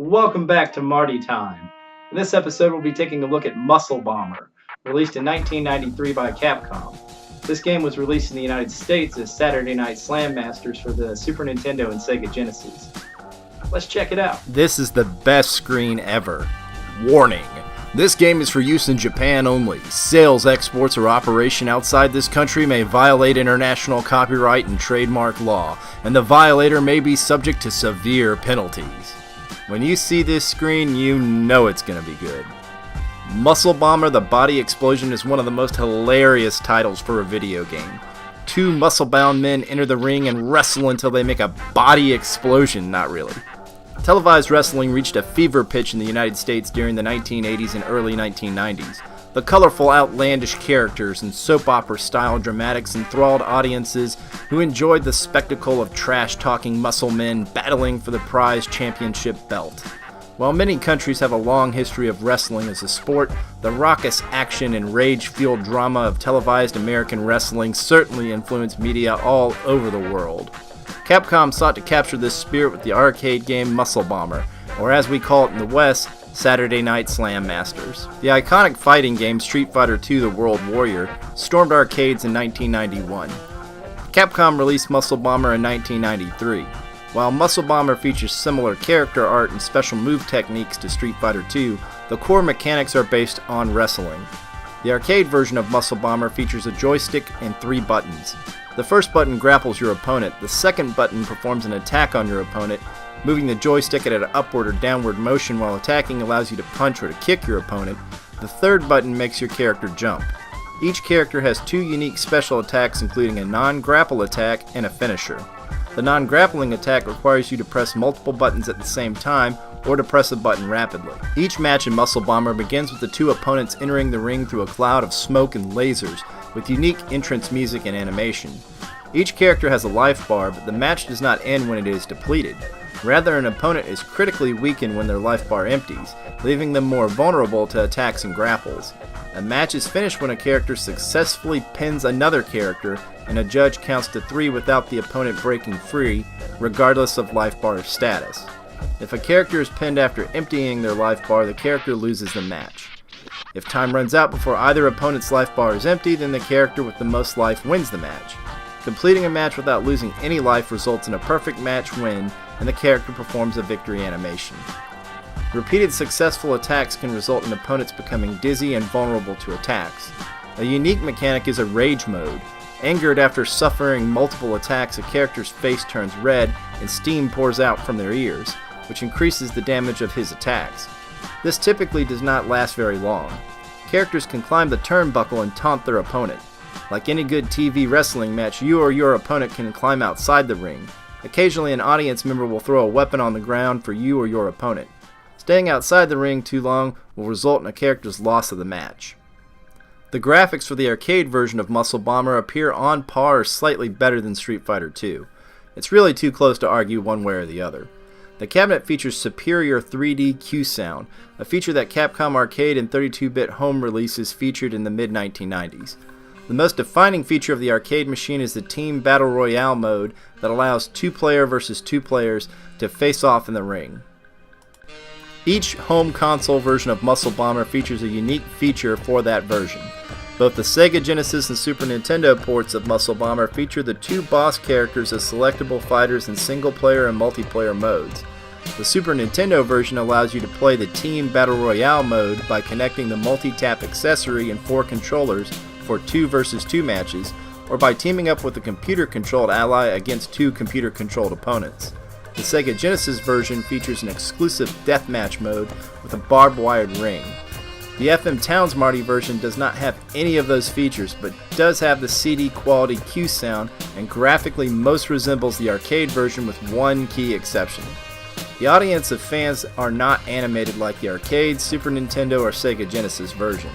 Welcome back to Marty Time. In this episode, we'll be taking a look at Muscle Bomber, released in 1993 by Capcom. This game was released in the United States as Saturday Night Slam Masters for the Super Nintendo and Sega Genesis. Let's check it out. This is the best screen ever. Warning. This game is for use in Japan only. Sales, exports, or operation outside this country may violate international copyright and trademark law, and the violator may be subject to severe penalties. When you see this screen, you know it's going to be good. Muscle Bomber: The Body Explosion is one of the most hilarious titles for a video game. Two muscle-bound men enter the ring and wrestle until they make a body explosion. Not really. Televised wrestling reached a fever pitch in the United States during the 1980s and early 1990s. The colorful, outlandish characters and soap opera-style dramatics enthralled audiences who enjoyed the spectacle of trash-talking muscle men battling for the prize championship belt. While many countries have a long history of wrestling as a sport, the raucous action and rage-fueled drama of televised American wrestling certainly influenced media all over the world. Capcom sought to capture this spirit with the arcade game Muscle Bomber, or as we call it in the West, Saturday Night Slam Masters. The iconic fighting game Street Fighter II: The World Warrior stormed arcades in 1991. Capcom released Muscle Bomber in 1993. While Muscle Bomber features similar character art and special move techniques to Street Fighter II, the core mechanics are based on wrestling. The arcade version of Muscle Bomber features a joystick and 3 buttons. The first button grapples your opponent, the second button performs an attack on your opponent. Moving the joystick at an upward or downward motion while attacking allows you to punch or to kick your opponent. The third button makes your character jump. Each character has 2 unique special attacks, including a non-grapple attack and a finisher. The non-grappling attack requires you to press multiple buttons at the same time or to press a button rapidly. Each match in Muscle Bomber begins with the 2 opponents entering the ring through a cloud of smoke and lasers, with unique entrance music and animation. Each character has a life bar, but the match does not end when it is depleted. Rather, an opponent is critically weakened when their life bar empties, leaving them more vulnerable to attacks and grapples. A match is finished when a character successfully pins another character, and a judge counts to 3 without the opponent breaking free, regardless of life bar status. If a character is pinned after emptying their life bar, the character loses the match. If time runs out before either opponent's life bar is empty, then the character with the most life wins the match. Completing a match without losing any life results in a perfect match win, and the character performs a victory animation. Repeated successful attacks can result in opponents becoming dizzy and vulnerable to attacks. A unique mechanic is a rage mode. Angered after suffering multiple attacks, a character's face turns red and steam pours out from their ears, which increases the damage of his attacks. This typically does not last very long. Characters can climb the turnbuckle and taunt their opponent. Like any good TV wrestling match, you or your opponent can climb outside the ring. Occasionally, an audience member will throw a weapon on the ground for you or your opponent. Staying outside the ring too long will result in a character's loss of the match. The graphics for the arcade version of Muscle Bomber appear on par or slightly better than Street Fighter II. It's really too close to argue one way or the other. The cabinet features superior 3D Q sound, a feature that Capcom arcade and 32-bit home releases featured in the mid-1990s. The most defining feature of the arcade machine is the Team Battle Royale mode that allows 2-player versus 2 players to face off in the ring. Each home console version of Muscle Bomber features a unique feature for that version. Both the Sega Genesis and Super Nintendo ports of Muscle Bomber feature the 2 boss characters as selectable fighters in single-player and multiplayer modes. The Super Nintendo version allows you to play the Team Battle Royale mode by connecting the multi-tap accessory and 4 controllers for 2 versus 2 matches, or by teaming up with a computer-controlled ally against 2 computer-controlled opponents. The Sega Genesis version features an exclusive deathmatch mode with a barbed-wired ring. The FM Towns Marty version does not have any of those features, but does have the CD quality Q sound and graphically most resembles the arcade version with one key exception. The audience of fans are not animated like the arcade, Super Nintendo, or Sega Genesis version.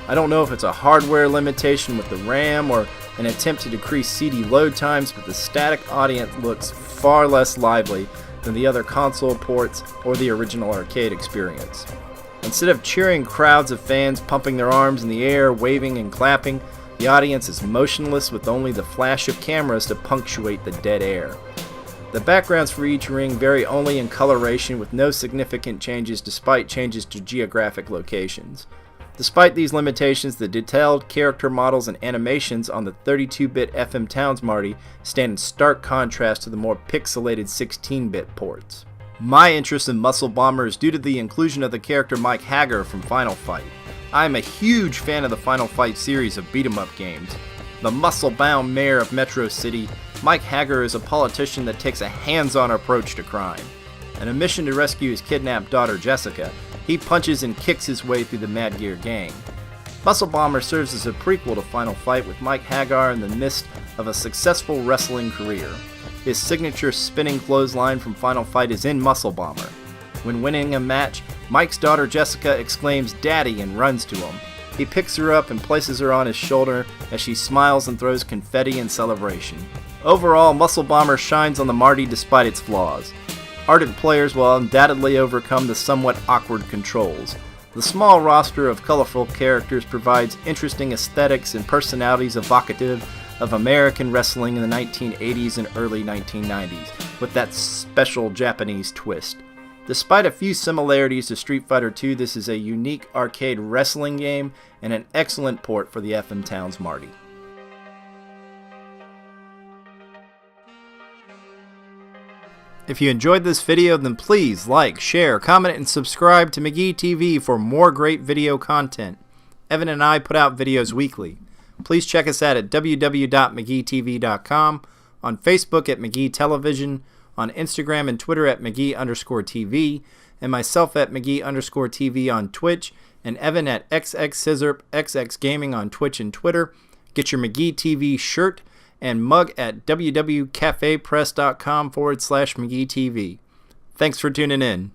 I don't know if it's a hardware limitation with the RAM or an attempt to decrease CD load times, but the static audience looks far less lively than the other console ports or the original arcade experience. Instead of cheering crowds of fans pumping their arms in the air, waving and clapping, the audience is motionless with only the flash of cameras to punctuate the dead air. The backgrounds for each ring vary only in coloration with no significant changes despite changes to geographic locations. Despite these limitations, the detailed character models and animations on the 32-bit FM Towns Marty stand in stark contrast to the more pixelated 16-bit ports. My interest in Muscle Bomber is due to the inclusion of the character Mike Hagar from Final Fight. I am a huge fan of the Final Fight series of beat-em-up games. The muscle-bound mayor of Metro City, Mike Hagar is a politician that takes a hands-on approach to crime. In a mission to rescue his kidnapped daughter Jessica, he punches and kicks his way through the Mad Gear gang. Muscle Bomber serves as a prequel to Final Fight with Mike Hagar in the midst of a successful wrestling career. His signature spinning clothesline from Final Fight is in Muscle Bomber. When winning a match, Mike's daughter Jessica exclaims "Daddy" and runs to him. He picks her up and places her on his shoulder as she smiles and throws confetti in celebration. Overall, Muscle Bomber shines on the Marty despite its flaws. Ardent players will undoubtedly overcome the somewhat awkward controls. The small roster of colorful characters provides interesting aesthetics and personalities evocative of American wrestling in the 1980s and early 1990s, with that special Japanese twist. Despite a few similarities to Street Fighter II, this is a unique arcade wrestling game and an excellent port for the FM Towns Marty. If you enjoyed this video, then please like, share, comment, and subscribe to McGeeTV for more great video content. Evan and I put out videos weekly. Please check us out at www.McGeeTV.com, on Facebook at McGee Television, on Instagram and Twitter at McGee_TV, and myself at McGee_TV on Twitch, and Evan at XXScissorp XX Gaming on Twitch and Twitter. Get your McGeeTV shirt and mug at www.cafepress.com/McGeeTV. Thanks for tuning in.